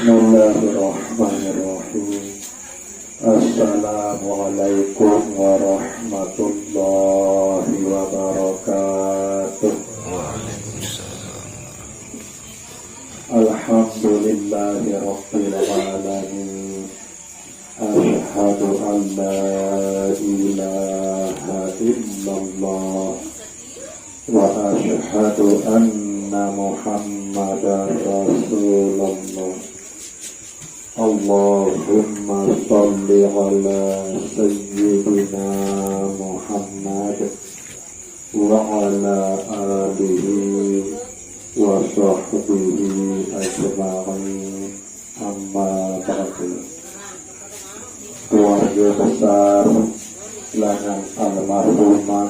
Bismillahirrahmanirrahim. Assalamualaikum warahmatullahi wabarakatuh. Alhamdulillahi rabbil alamin. Asyhadu an la ilaha illallah wa asyhadu anna Muhammadar Rasulullah. Allahumma sholli ala sayyidina Muhammad wa ala alihi wa sahbihi ajma'in. Amma ba'du. Keluarga besar lanang almarhumah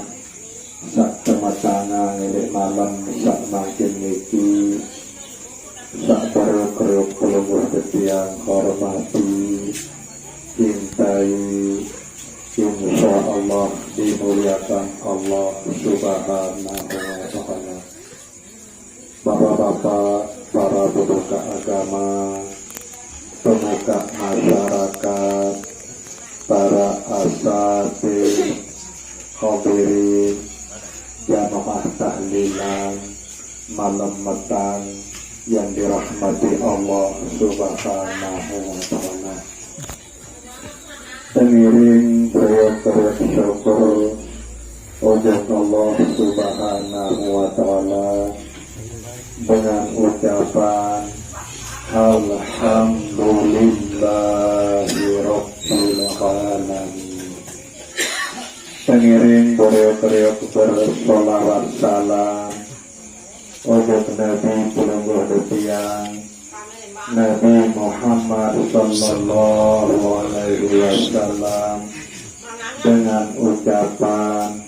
sak tematana ngelek malam sak makin niki sak keruk pelungguh ketiang hormati cintai, insya Allah dimuliakan Allah subhanahu wa ta'ala. Bapak-bapak, para pemuka agama, pemuka masyarakat, para asatidz, hadirin jamaah tahlilan malam metang yang dirahmati Allah subhanahu wa ta'ala. Pengiring teriak-teriak syukur untuk Allah subhanahu wa ta'ala dengan ucapan Alhamdulillahi rabbil alamin. Pengiring teriak-teriak bersolawat salam untuk Nabi pelungguh detiang Nabi Muhammad sallallahu alaihi wasallam dengan ucapan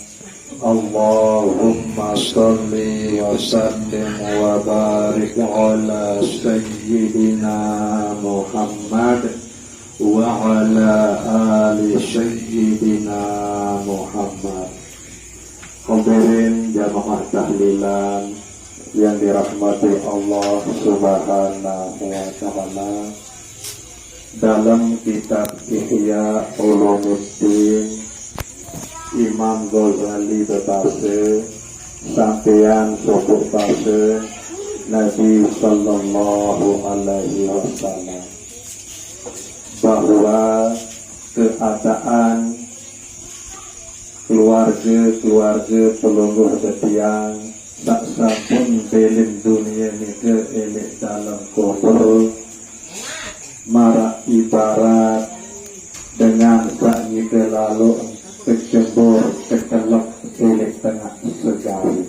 Allahumma sholli wa sallim wa barik ala sayyidina Muhammad wa ala ali sayyidina Muhammad. Hadirin jamaah tahlilan yang dirahmati Allah subhanahu wa ta'ala, dalam kitab Ihya Ulumuddin Imam Ghazali berkata, sampeyan sokok basa Nabi sallallahu alaihi wasallam bahwa keadaan keluarga pelungguh ketiang tak sampun belim dunia nika elek dalam kubur marak ibarat dengan sak nika lalu kecebur kecelok elek tengah segari.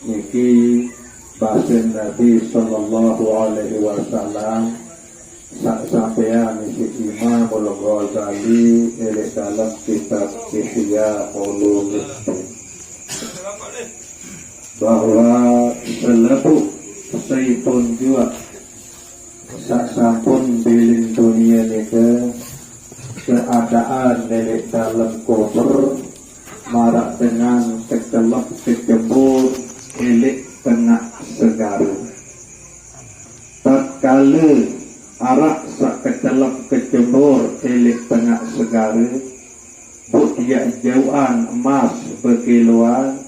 Niki bahasa Nabi sallallahu alaihi wasallam sak sampeyan isi Imam Ghazali elek dalam kitab Ihya Ulumuddin bahwa selebu saipun jua sak sampun bilin dunia nika keadaan nenek dalam kubur marak dengan kecelok kecebur elek tengah segaru. Tatkala arak sak kecelok kecebur elek tengah segaru buktiak jauhan emas berkiluan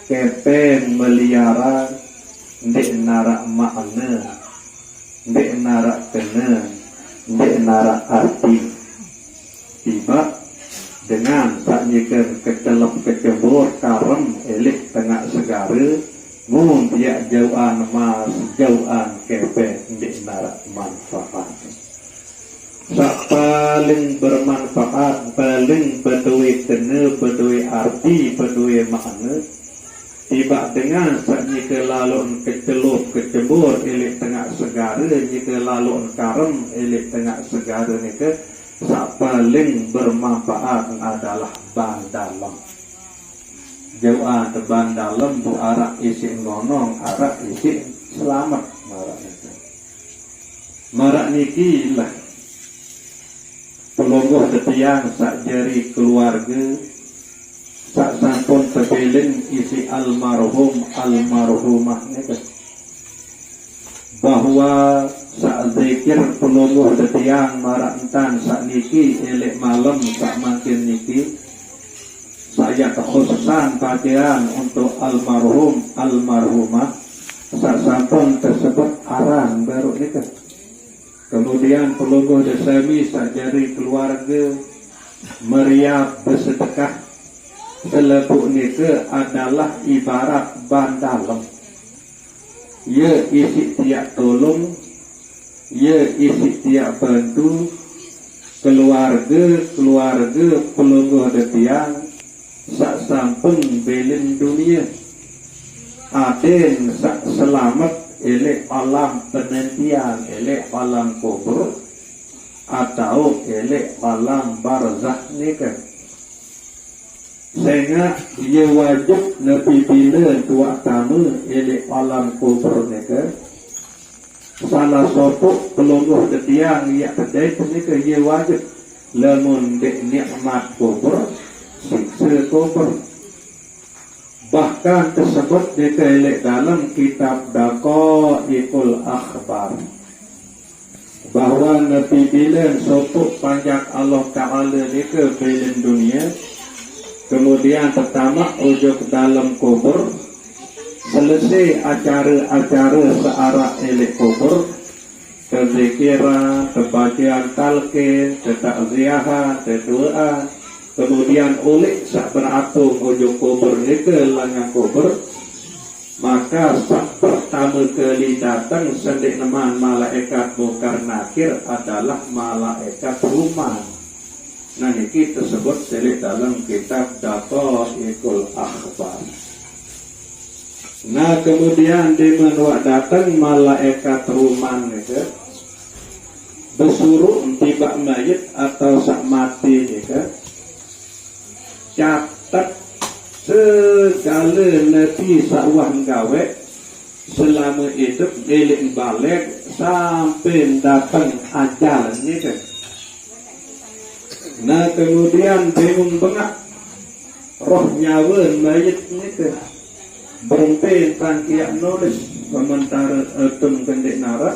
kepeng meliara ndek narak makna, ndek narak kena, ndek narak arti. Tiba dengan saknyekan kecelok kecebur karem elek tengah segara mun tiak jauhan mas jauhan kepeng ndek narak manfaat. Sak paling bermanfaat, paling beduwe kena, beduwe arti, beduwe makna. Tiba dengan jika lalun keceluk kecebur elek tengah segara, jika lalun karem elek tengah segara nika sak paling bermanfaat adalah ban dalam. Jauhan ban dalam bu arak isi ngonong, arak isi selamat marak nika. Marak niki lah pelungguh ketiang sak jari keluarga sak sampun tepiling isi almarhum almarhumah nika bahwa sak mikir peluluh detiang marantan sak niki elek malam sak makin niki saya kekhususan bagian untuk almarhum almarhumah sak sampun tersebut arang baru nikah. Kemudian peluluh desami sak jari keluarga meriah bersedekah selebuk nikah adalah ibarat ban dalam. Ia isi tiap tolong, ia isi tiap bantu keluarga pelungguh detiang sak sampun belin dunia aden sak selamat elek alam penantian elek alam kubur atau elek alam barzakh nikah. Sehingga ia wajib lebih bila tua tamu elek alam kubur nikah. Salah satu pelungguh detiang ia terjadi nikah ia wajib lamun dek nikmat kubur siksa kubur. Bahkan tersebut ditelek dalam kitab Daqaiqul Akhbar bahwa Nabi bila sopuk panjang Allah Ta'ala nikah belin dunia, kemudian pertama ujuk dalam kubur, selesai acara-acara searah elek kubur, terzikiran, terbagian talqin, tertakziahan, terdoa, kemudian ulik sak beratung ujuk kubur nikah langan kubur, maka sak pertama kali datang sendik neman malaikat Munkar Nakir adalah malaikat Ruman. Nah ini tersebut selik dalam kitab Daqaiqul Akhbar. Nah kemudian di menua datang malaikat Ruman itu bersuruh tiba mayit atau sak mati itu catat segala nabi sakwah gawe selama hidup milik balik sampai datang ajal itu. Nah kemudian bingung bengak roh nyawa mayit itu berhenti tangkiak nulis sementara etum kendek narak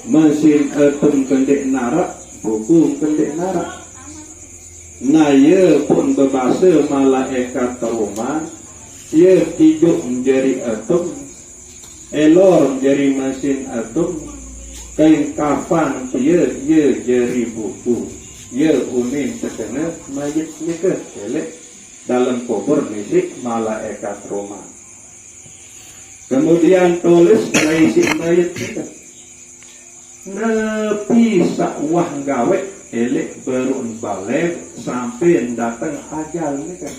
mesin etum kendek narak buku kendek narak. Nah ia pun berbahasa malaikat Ruman, ia tijuk menjadi etum, elor menjadi mesin etum, kain kafan ia jadi buku, ia unin terkena mayit nikah elek dalam kubur misik malaikat Ruman. Kemudian tulis isi mayit nikah, nepi sakwah gawe elek berun balik sampai datang ajal nikah.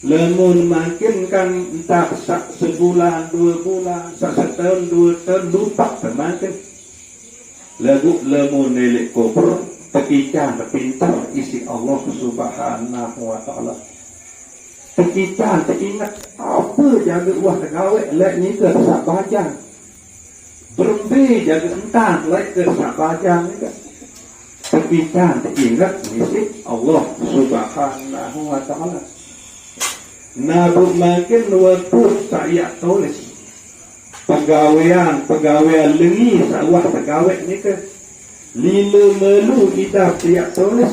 Lemun makin kan entah sak sebulan, 2 bulan, sak setahun, 2 tahun, lupa termakin. Lagu lemun elek kubur, tekican pintar isi Allah Subhanahu wa Ta'ala. Tekican teringat apa jaga uah tegawe lek nikah sak bajang. Berembe jaga entan lek ke sak bajang nikah. Tekican teringat misi Allah Subhanahu wa Ta'ala. Nabu makin waktu saya tulis pegawaian lengi sawah pegawai nikah. Lima melu kita tiap tulis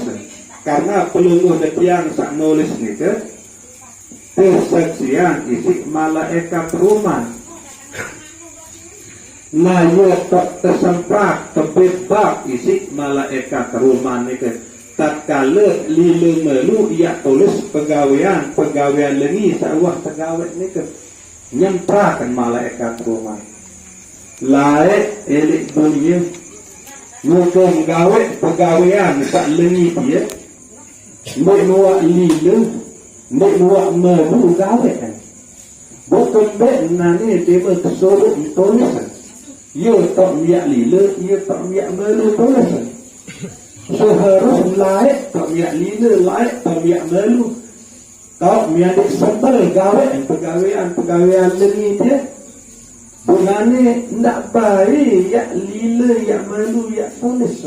karena peluluh detiang sak nulis nikah. Persaksian isi malaikat Ruman. Nah ia tak tersempat terbebak isi malaikat Ruman nikah. Tatkala lima melu ia tulis pegawaian lengi sawah pegawai nikah. Nyemprakan malaikat Ruman. Laik elik dunia mungkin gawe pegawaian sak lengi dia menua lila menua melu gawe bukan bet nani dia berkesuruh tulisan ia tak miak lila ia tak miak melu tulisan seharus laik tak miak lila laik tak miak melu tak miak sembel gawe pegawaian lengi dia bunane ndak baik ya lila ya malu ya tulis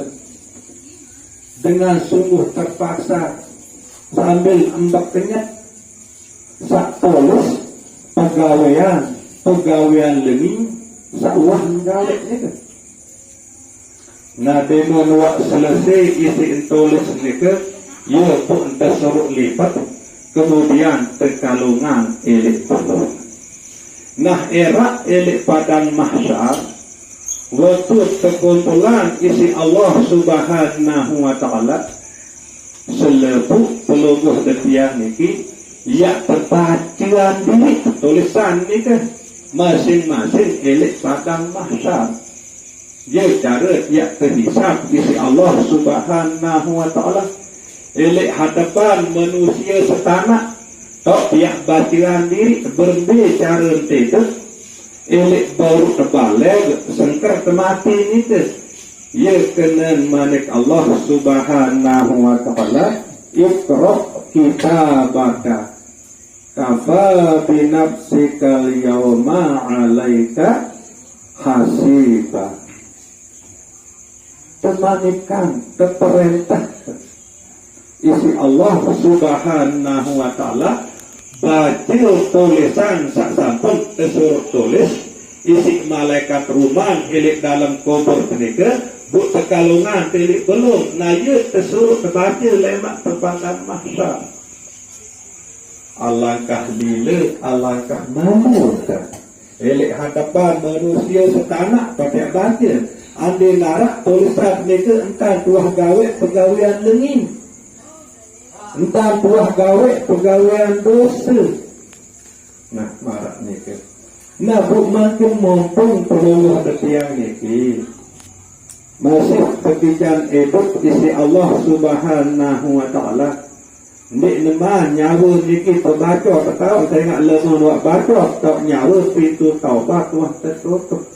dengan sungguh terpaksa sambil embak kenyat sak tulis pegawaian lengi sak wah gawe itu na demun wak selesai isi tulis nika ia pun tersuruh lipat kemudian terkalungan elik perlu. Nah era elik padang mahsyar waktu terkumpulan isi Allah subhanahu wa ta'ala selebu peluguh detiang niki ya terbacian diri tulisan nika masing-masing elik padang mahsyar dia cara ya terhisap isi Allah subhanahu wa ta'ala elik hadapan manusia setanah tok ya bacian diri berbicara tidak elik baru terbalik sengker temati nika ya kena manik Allah subhanahu wa ta'ala iqra kitabaka kafa binafsikal yawma alaika hasiba temanikan terperintah isi Allah subhanahu wa ta'ala baca tulisan sasampun tersuruh tulis isi malaikat rumah elik dalam kubur mereka buk terkalungan telik belum na ia tersuruh terbaca lemak terpandang mahsyar. Alangkah bila alangkah mamudah elik hadapan manusia setanah pada baca andai narak tulisan mereka entah tuah gawe pegawaian lengin entah tuah gawe pegawaian dosa. Nah marak mereka nah buk makin mumpung perlu ada tiang niki masih ketijan eduk isi Allah subhanahu wa ta'ala nek nama nyawa niki terbaca tahu saya nak lemah buat baca tak nyawa pintu taubat tuah tertutup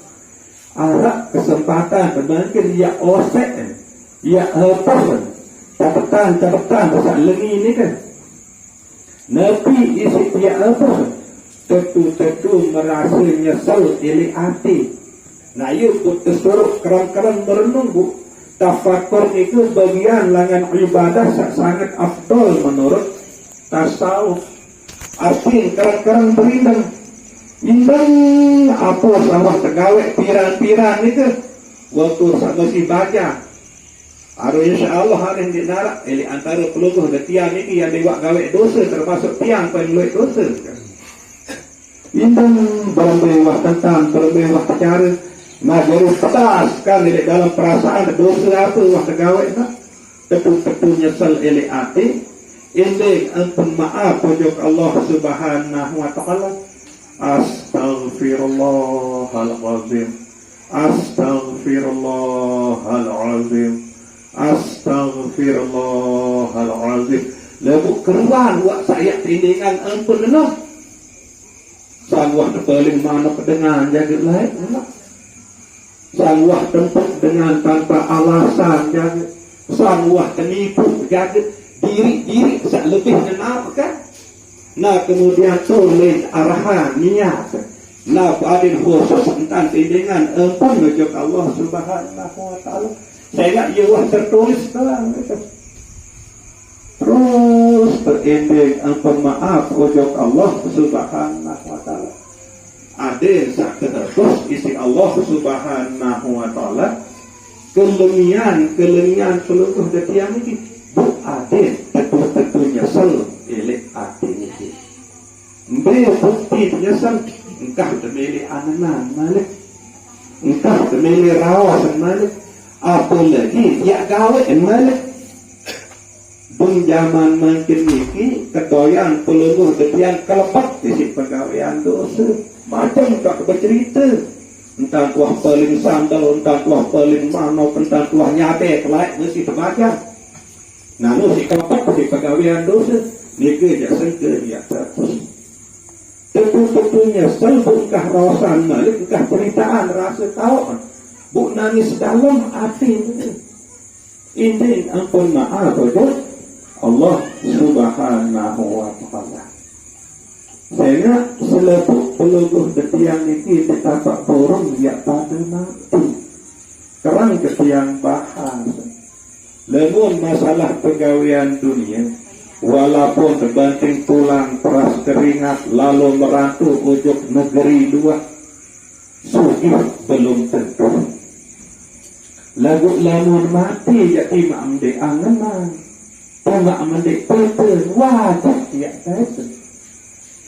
arak kesempatan mungkin ya osek ya hapus catatan pasal lengi ni kan nabi isi ya hapus tentu merasa nyesal ili hati. Nah ia tersuruh kerang-kerang merenung bu tafakur itu bagian langan ibadah sangat afdol menurut tasawuf. Arti kerang-kerang berindang indang apa sama tegawai piran-piran itu waktu masih baca aduh insyaAllah hari ini narak ili antara peluguh dan tiang ini yang dibuat gawe dosa termasuk tiang penulis dosa indang bermewah tentang bermewah cara nah jadi pedas kan di dalam perasaan dosa apa wah tegawai nak tentu nyesal ili hati ini ampun maaf pojok Allah subhanahu wa ta'ala. Astaghfirullahalazim Astaghfirullahalazim Astaghfirullahalazim lebu keruan wak saya tindingan ampun noh sangwah terpaling mana kedengan jaga lain sangwah tempat dengan tanpa alasan jaga sangwah tenipu jaga diri sak lebih kenal kan. Nah kemudian tulis arahan niat nah adil khusus tentang tindingan ampun ngejok Allah subhanahu wa ta'ala saya nak ia wah tertulis dalam terus terinding ampun maaf ngejok Allah subhanahu wa ta'ala adil sak terus isi Allah subhanahu wa ta'ala kelengian seluruh detiang ini bu adil tentu nyesel elek hati ini mbak bukti nyesel engkau temeli ananan malik engkau temeli rawasan malik apa lagi ya gawe malik bung zaman makin niki kedoyan peluruh detian kelepak isi pegawaian dosa macam tak bercerita entah tuah paling sandal entah tuah paling mana entah tuah nyate kelak mesti terbaca nah mesti kelepak isi pegawaian dosa nika jaksan ke dia terus tentu-tentunya selbukah rawasan malik bukan peritaan rasa tahu bu nangis dalam hati ini ampun maaf Allah subhanahu wa ta'ala sehingga selebuk peluguh detiang ini ditapak burung ya pada mati kerang ketiang bahas lemun masalah pegawaian dunia walaupun terbanting tulang peras keringat lalu merantau ujung negeri luar sugih belum tentu lagu lamun mati jadi mak mendek angenan mak mendek peten wajib tiap kata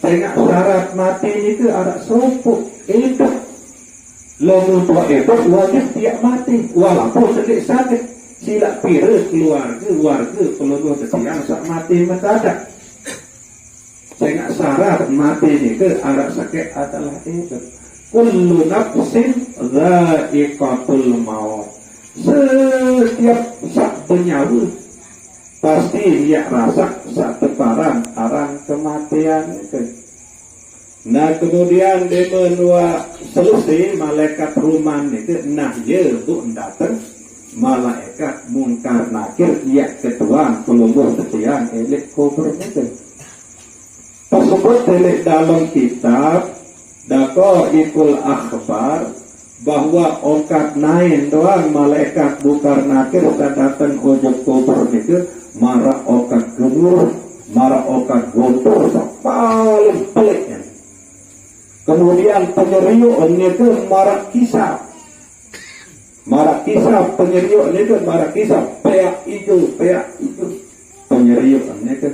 tengah syarat mati ni ke arak sopuk itu lamun tua itu wajib tiap mati walaupun sedih sakit sila pira keluarga keluarga setiang sak mati mendadak tengah syarat mati ni ke arak sakit adalah itu kullu nafsin dha'iqatul maut. Setiap sak bernyawa pasti dia rasa sak teparan arang kematian itu. Nah kemudian dia menua selesai malaikat rumah itu nah dia untuk datang malaikat mungkar nakir dia ketuan pelungguh setian elik kubur itu. Tersebut dalam kitab Dako ikul akhbar bahwa okat nain doang malaikat bukar nakir datang ojok kubur itu marah okat gemuruh marah okat gontor paling peliknya. Kemudian penyeriuan itu marah kisah penyeriuan itu marah kisah peak itu penyeriuan itu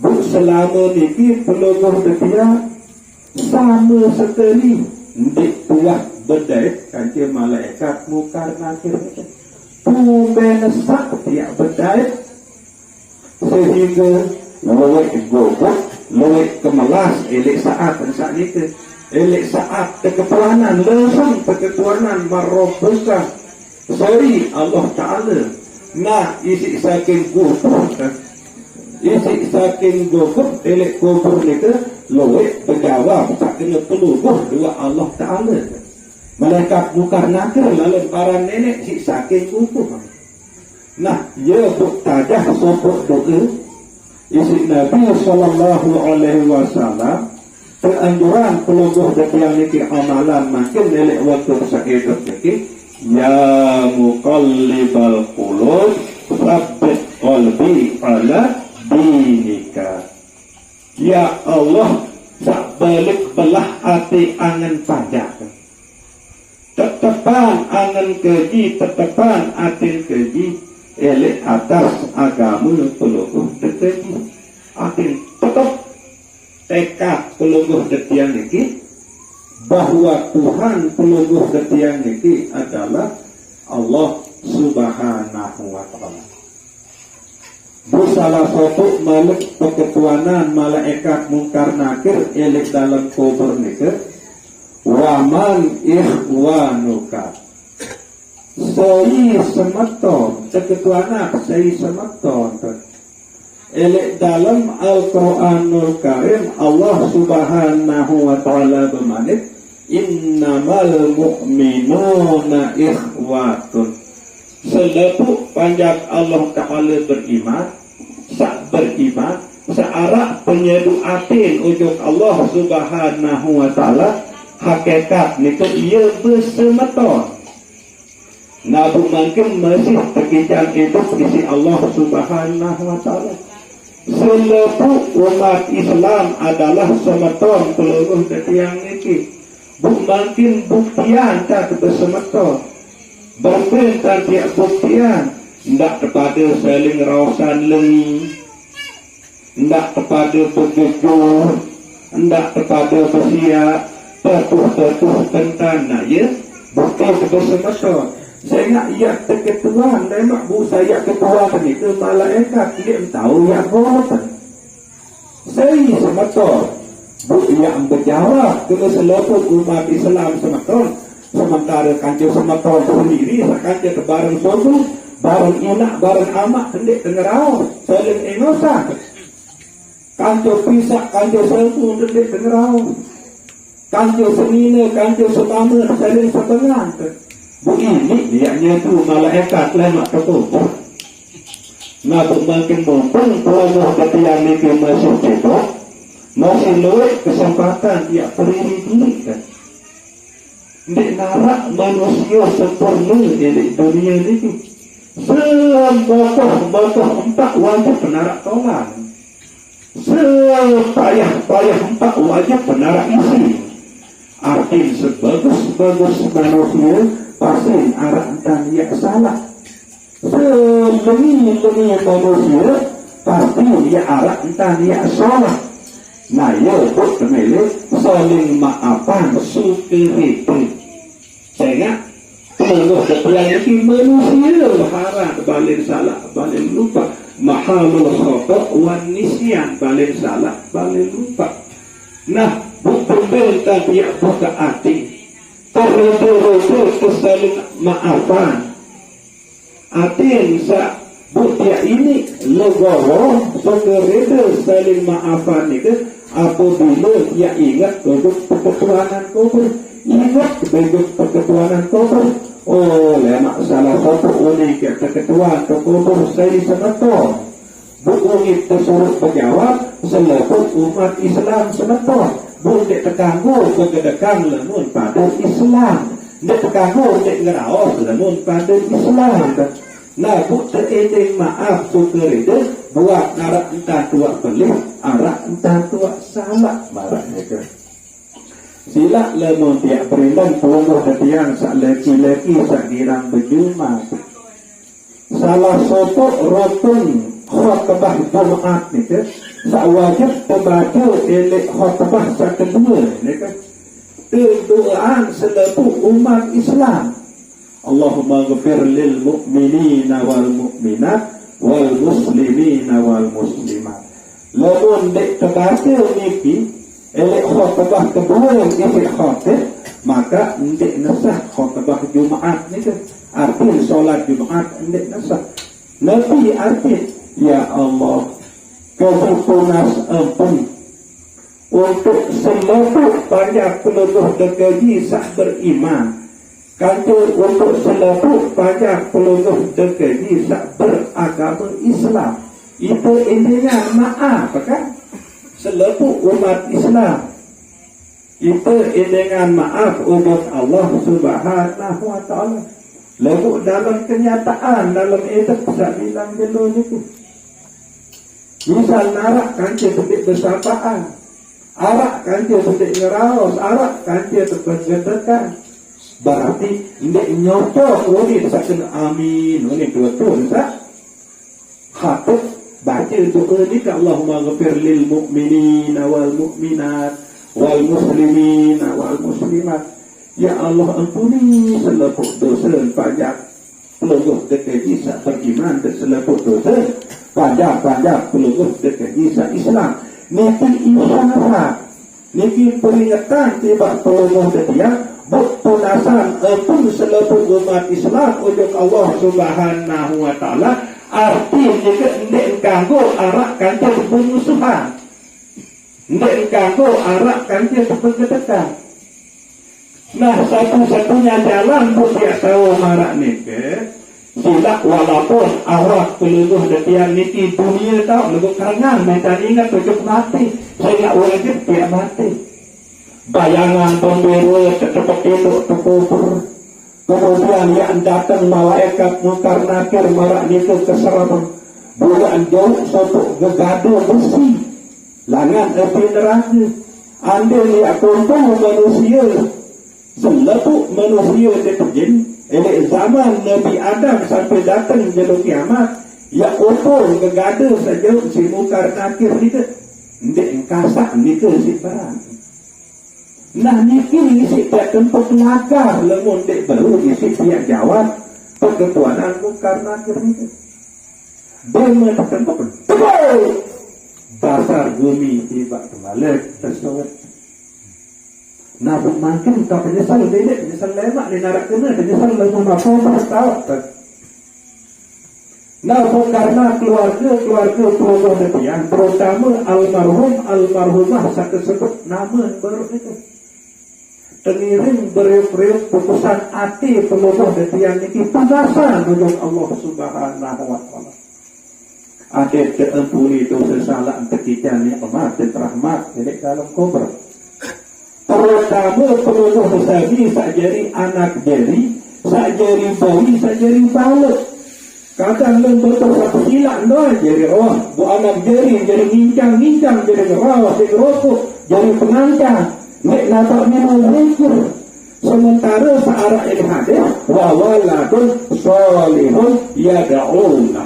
bu selama ini pelungguh setia sama sekali di buah bedai kancil malaikat mukar nakir itu tumben sak tiap bedai sehingga lewat gogok lewat kemelas elek saat dan saat itu elek saat keketuanan langsung keketuanan marrobuka sorry Allah Ta'ala nah isi saking gogok isi saking gogok elek kubur itu lewat berjawab tak kena peluruh dua Allah Ta'ala malaikat mukar nakir lalu para nenek si saking gogok nah ia bertajah sopok doa isi Nabi Sallallahu Alaihi Wasallam peranjuran peluruh yang ini amalan makin elek waktu sakit ini ya muqallibal qulub tsabbit qalbi ala dinika. Ya Allah, tak balik belah hati angan pajak. Tetepan angan keji, tetepan atin keji, elek atas agama pelungguh keji. Atin tetap tekad pelungguh detian ini bahwa Tuhan pelungguh detian ini adalah Allah Subhanahu wa Ta'ala. Salah satu makhluk peketuanan malaikat mungkar nakir elek dalam kubur nikah waman ikhwanuka sei semeton keketuanan sei semeton elek dalam Al-Quranul Karim Allah Subhanahu wa Ta'ala bermanik innamal mu'minuna ikhwatun selepuk panjang Allah Ta'ala beriman searah penyedu atin ujuk Allah Subhanahu wa Ta'ala hakikat itu ia bersemeton nabu mungkin masih terkejang itu isi Allah Subhanahu wa Ta'ala selepuk umat Islam adalah semeton peluru yang ini mungkin buktian tak bersemeton berbentar tiap buktian tidak kepada saling rausan lengi tidak kepada berjujur tidak kepada bersiap tetuh tentang ya bukti bersama-sama saya nak ia keketuan lemak bu saya ketuan itu malaikat dia tahu yang berapa saya semata bu yang berjawab kena seluruh umat Islam semata sementara kancil semeton sendiri kancil bareng suatu bareng inak bareng amak hendak dengerau saling enosa kancil pisah kancil selpu hendak dengerau kancil semina kancil semama saling setengah bu ini dianya tu malaikat lemak ketutup nabuk makin bumpung pelangah ketian itu masih cedok masih luwek kesempatan dia berdiri kan di narak manusia sempurna di dunia ini sebotol empat wajib penarak tolak sepayah empat wajib penarak isi arti sebagus manusia pasti arah dan ya salah. Selengi manusia pasti ya arah dan ya salah. Nah, ya buat temele saling maafan supiriti. Sehingga pelengah kepelayaki manusia harap balik salah, balik lupa. Mahalul khata' wan nisyan, balik salah, balik lupa. Nah, bukan bentang ya buka hati. Terlalu kesaling maafan. Atin sa butia ini legowo segerede saling maafan itu apabila dia ingat untuk perketuanan kubur, ingat untuk perketuanan kubur. Oh, lemak salah satu unik perketuan kubur saya senator. Bukan itu suruh menjawab seluruh umat Islam senator. Bukan terganggu kegedekan lemun pada Islam. Dia terganggu ngeraos lemun pada Islam. Nah, bukan edeng maaf syukur itu buat arah entah tua pelih, arah entah tua salah marahnya ke. Sila lemun tiap beriman puluh hatian sak laki-laki sak dirang berjumah. Salah satu rukun khutbah Jumat ni ke, sak wajib terbaca elek khutbah sak kedua ni ke. Doaan seluruh umat Islam. Allahumma ghafir lil mu'minina wal mu'minat wal muslimina wal muslimat. Lamun dek terbaca niki elek khutbah kedua yang isi khutbah, maka ndek nasah khutbah Jumat ni ke. Arti solat Jumat ndek nasah. Nabi arti ya Allah kebutuhan ampun untuk seluruh banyak penduduk negeri sak beriman, kantor untuk seluruh banyak penduduk negeri sak beragama Islam. Itu intinya maaf kan? Seluruh umat Islam itu dengan maaf untuk Allah Subhanahu wa ta'ala. Lalu dalam kenyataan, dalam etik tak bilang dulu itu. Misal narak kancil sedikit bersapaan, arak kancil sedikit ngeraos, arak kancil terbergedekan. Berarti ini nyocok, ini tak kena amin, ini betul tak? Hatut baca doa ni ke Allahumma ghafir lil mu'minina wal mu'minat wal muslimina wal muslimat. Ya Allah ampuni seluruh dosa pajak pelungguh dekat Isa beriman dan seluruh dosa pajak pelungguh dekat Isa Islam. Niki isyarat, niki peringatan tiba pelungguh dia berpunasan pun seluruh umat Islam untuk Allah Subhanahu wa ta'ala. Artinya ndek ganggu arak kantor bermusuhan, ndek ganggu arak kantor bergedekan. Nah, satu-satunya jalan buat dia tahu marak nike, sila walaupun awak peluluh detian niki dunia tahu lebih karangan minta ingat tujuh mati, saya wajib dia mati. Bayangan pembiru seperti itu terkubur. Kemudian yang datang malaikat mungkar nakir marak nike keserabang. Bulan jauh satu gegado besi, langan api neraka. Andai ya kumpul manusia. Seluruh manusia terjun dari zaman Nabi Adam sampai datang jadu kiamat, ya ukur gegada saja si mungkar nakir ni ke ndek kasak ni ke si barang. Nah niki si tak tempat nakar lemun dek baru isi dia jawab perketuanan mungkar nakir ni ke. Dia tempat dasar bumi tiba kembali tersawat. Nah, makin tak penyesal dia, penyesal lemak dia narak kena, penyesal lemak apa tahu. Nah, karena keluarga pelungguh detian, terutama almarhumah satu sebut nama baru itu. Tengiring beriuk-riuk putusan hati pelungguh detian ini penasaran untuk Allah Subhanahu wa ta'ala. Adik keampuni dosa salah kita ni amat dan rahmat jadi dalam kubur. Terutama peluluh sabi sakjari anak jari, sakjari bayi, sakjari balik. Kadang lembut satu silap doa jadi roh, bu anak jari jadi gincang, jadi roh, jadi rokok, jadi pengancang. Nek natak minum mikir, sementara searah ini hadis wa waladun sholihun yad'una,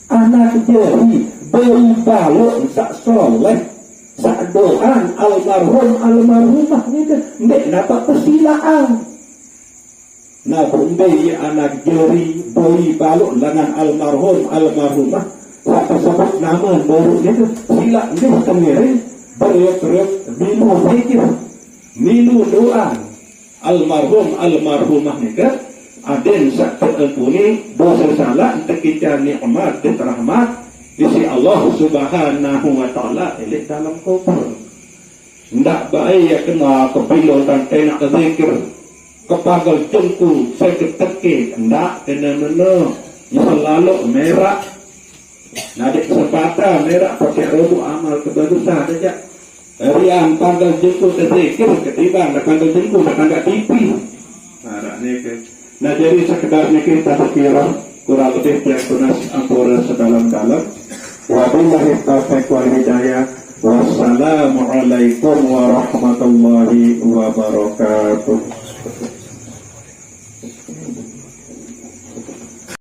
anak jeri berbalok sak soleh sak doan almarhumah ni kan ndek dapat persilaan. Nah bundai anak jeri berbalok dengan almarhumah sak tersebut nama baru itu sila ndek tengere beriak-riak milu doa almarhumah ni kan aden sak terpuni dosa salah kita nikmat dan rahmat isi Allah Subhanahu wa taala elok dalam kubur. Ndak baik ya kena kepilon dan enak zikir kepagal jengku saya keteke ndak kena mena selalu merah. Nah di kesempatan merah pakai robu amal kebagusan saja. Rian tanggal jengku terzikir ketimbang tanggal jengku tanggal TV. Nah jadi sekedarnya kita kira kurang lebih diakonas ampura sedalam-dalam. Wabillahi taufiq wal hidayah. Wassalamualaikum warahmatullahi wabarakatuh.